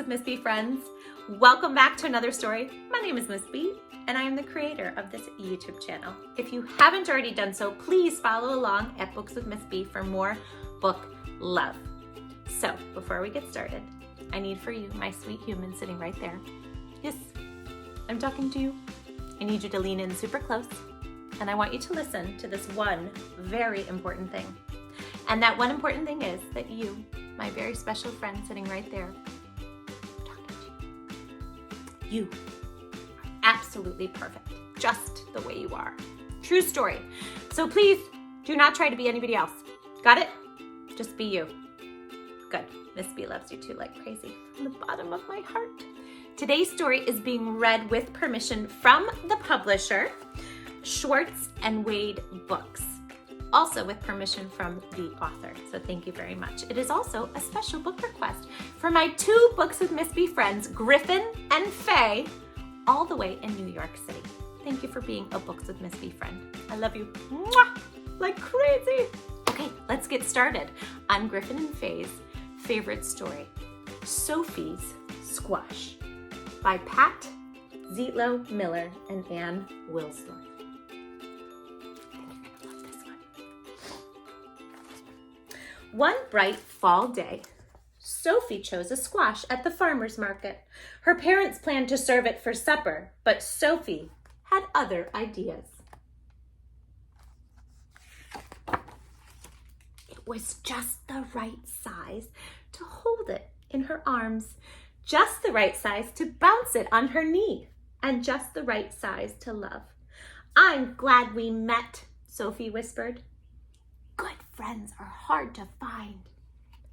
with Miss B friends. Welcome back to another story. My name is Miss B, and I am the creator of this YouTube channel. If you haven't already done so, please follow along at Books with Miss B for more book love. So, before we get started, I need for you, my sweet human sitting right there. Yes, I'm talking to you. I need you to lean in super close, and I want you to listen to this one very important thing. And that one important thing is that you, my very special friend sitting right there, I'm talking to you. You are absolutely perfect, just the way you are. True story. So please do not try to be anybody else. Got it? Just be you. Good. Miss B loves you too like crazy from the bottom of my heart. Today's story is being read with permission from the publisher, Schwartz and Wade Books. Also with permission from the author, so thank you very much. It is also a special book request for my two Books with Miss B friends, Griffin and Faye, all the way in New York City. Thank you for being a Books with Miss B friend. I love you, mwah, like crazy. Okay, let's get started on Griffin and Faye's favorite story, Sophie's Squash, by Pat Zietlow Miller and Ann Wilsdorf. One bright fall day, Sophie chose a squash at the farmer's market. Her parents planned to serve it for supper, but Sophie had other ideas. It was just the right size to hold it in her arms, just the right size to bounce it on her knee, and just the right size to love. "I'm glad we met," Sophie whispered. Good friends are hard to find.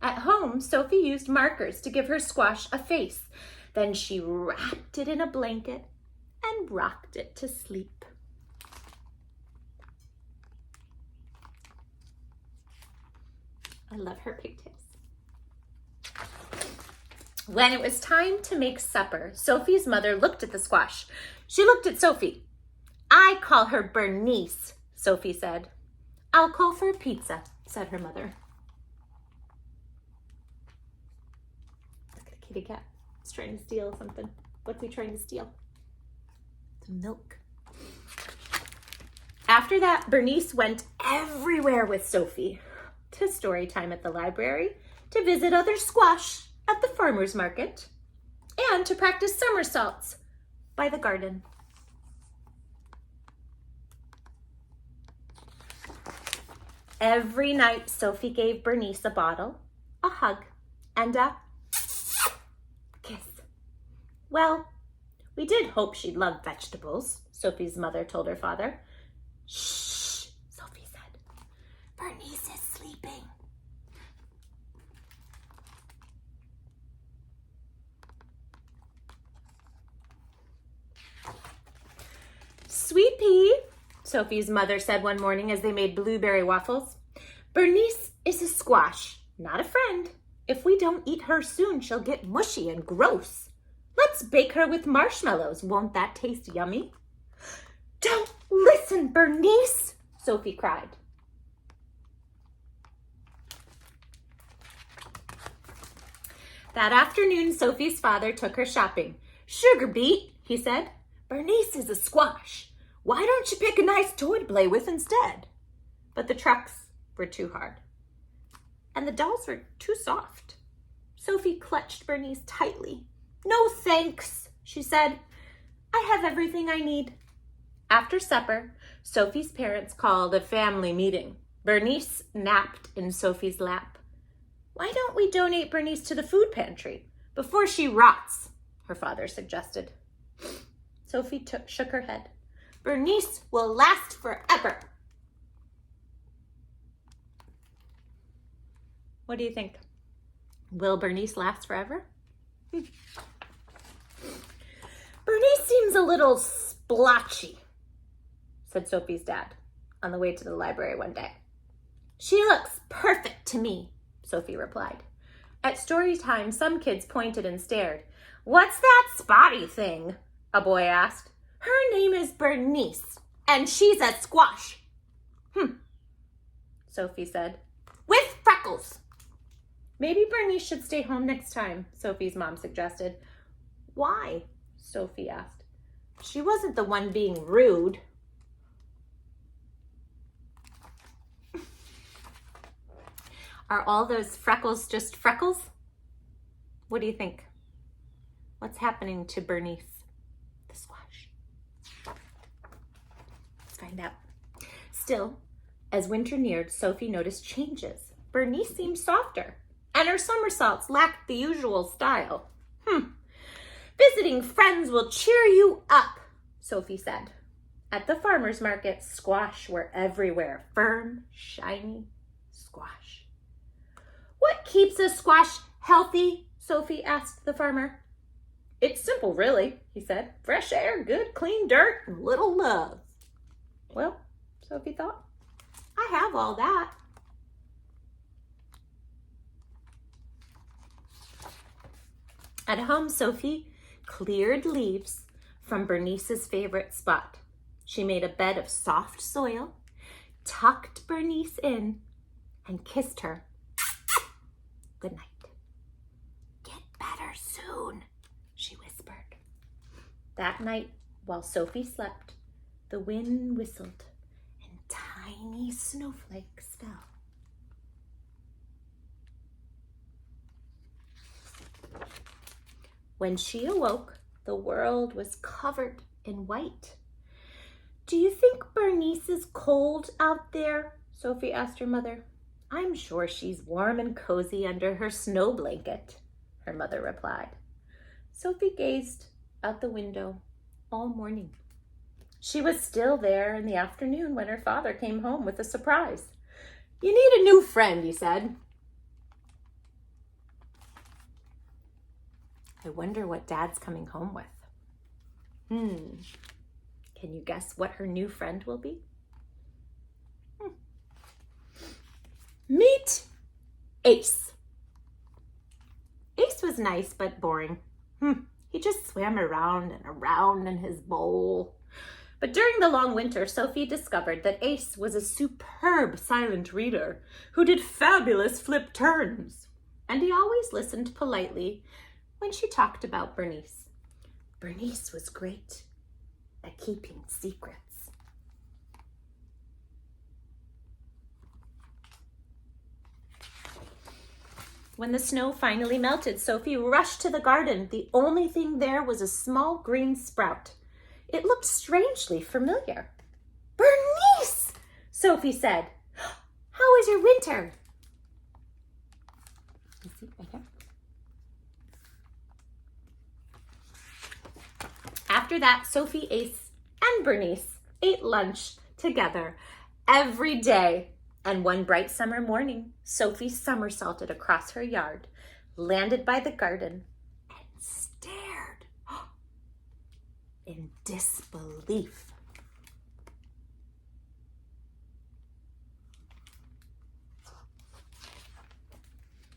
At home, Sophie used markers to give her squash a face. Then she wrapped it in a blanket and rocked it to sleep. I love her pigtails. When it was time to make supper, Sophie's mother looked at the squash. She looked at Sophie. "I call her Bernice," Sophie said. "I'll call for pizza," said her mother. Look at the kitty cat. He's trying to steal something. What's he trying to steal? Some milk. After that, Bernice went everywhere with Sophie. To story time at the library, to visit other squash at the farmer's market, and to practice somersaults by the garden. Every night, Sophie gave Bernice a bottle, a hug, and a kiss. "Well, we did hope she'd love vegetables," Sophie's mother told her father. "Shh," Sophie said. "Bernice is sleeping." "Sweet pea," Sophie's mother said one morning as they made blueberry waffles, "Bernice is a squash, not a friend. If we don't eat her soon, she'll get mushy and gross. Let's bake her with marshmallows. Won't that taste yummy?" "Don't listen, Bernice," Sophie cried. That afternoon, Sophie's father took her shopping. "Sugar beet," he said. "Bernice is a squash. Why don't you pick a nice toy to play with instead?" But the trucks were too hard, and the dolls were too soft. Sophie clutched Bernice tightly. "No thanks," she said. "I have everything I need." After supper, Sophie's parents called a family meeting. Bernice napped in Sophie's lap. "Why don't we donate Bernice to the food pantry before she rots?" her father suggested. Sophie shook her head. "Bernice will last forever." What do you think? Will Bernice last forever? "Bernice seems a little splotchy," said Sophie's dad on the way to the library one day. "She looks perfect to me," Sophie replied. At story time, some kids pointed and stared. "What's that spotty thing?" a boy asked. "Her name is Bernice, and she's a squash." Sophie said. "With freckles." Maybe Bernice should stay home next time, Sophie's mom suggested. Why? Sophie asked. She wasn't the one being rude. Are all those freckles just freckles? What do you think? What's happening to Bernice, the squash? Let's find out. Still, as winter neared, Sophie noticed changes. Bernice seemed softer, and her somersaults lacked the usual style. Visiting friends will cheer you up, Sophie said. At the farmer's market, squash were everywhere. Firm, shiny squash. What keeps a squash healthy? Sophie asked the farmer. It's simple, really, he said. Fresh air, good, clean dirt, and little love. Well, Sophie thought, I have all that. At home, Sophie cleared leaves from Bernice's favorite spot. She made a bed of soft soil, tucked Bernice in, and kissed her. Good night. Get better soon, she whispered. That night, while Sophie slept, the wind whistled and tiny snowflakes fell. When she awoke, the world was covered in white. Do you think Bernice is cold out there? Sophie asked her mother. I'm sure she's warm and cozy under her snow blanket, her mother replied. Sophie gazed out the window all morning. She was still there in the afternoon when her father came home with a surprise. You need a new friend, he said. I wonder what Dad's coming home with. Can you guess what her new friend will be? Meet Ace. Ace was nice but boring. He just swam around and around in his bowl. But during the long winter, Sophie discovered that Ace was a superb silent reader who did fabulous flip turns. And he always listened politely when she talked about Bernice. Bernice was great at keeping secrets. When the snow finally melted, Sophie rushed to the garden. The only thing there was a small green sprout. It looked strangely familiar. Bernice, Sophie said. How was your winter? You see, right here. After that, Sophie, Ace, and Bernice ate lunch together every day. And one bright summer morning, Sophie somersaulted across her yard, landed by the garden, and stared in disbelief.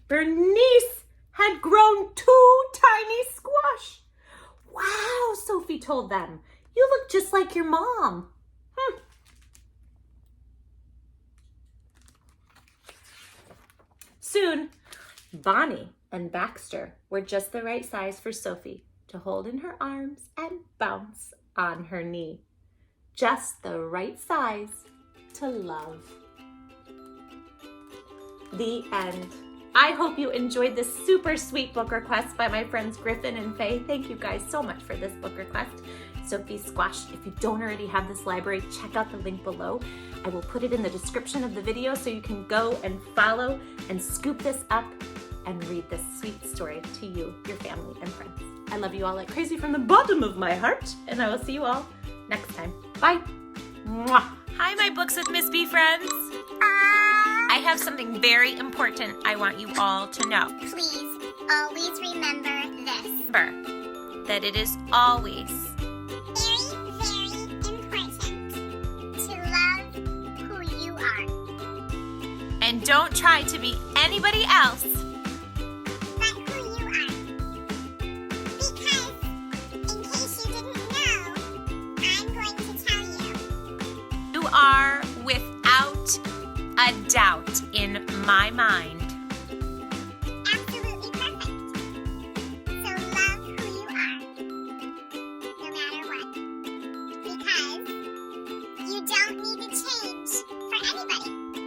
Bernice had grown 2 tiny squash. Wow, Sophie told them. You look just like your mom. Soon, Bonnie and Baxter were just the right size for Sophie to hold in her arms and bounce on her knee. Just the right size to love. The end. I hope you enjoyed this super sweet book request by my friends Griffin and Faye. Thank you guys so much for this book request. Sophie's Squash. If you don't already have this library, check out the link below. I will put it in the description of the video so you can go and follow and scoop this up and read this sweet story to you, your family, and friends. I love you all like crazy from the bottom of my heart, and I will see you all next time. Bye. Mwah. Hi, my Books with Miss B friends. I have something very important I want you all to know. Please, always remember this. Remember that it is always Very, very important to love who you are. and don't try to be anybody else But who you are. Because, in case you didn't know, I'm going to tell you. you are without a doubt in my mind. You don't need to change for anybody.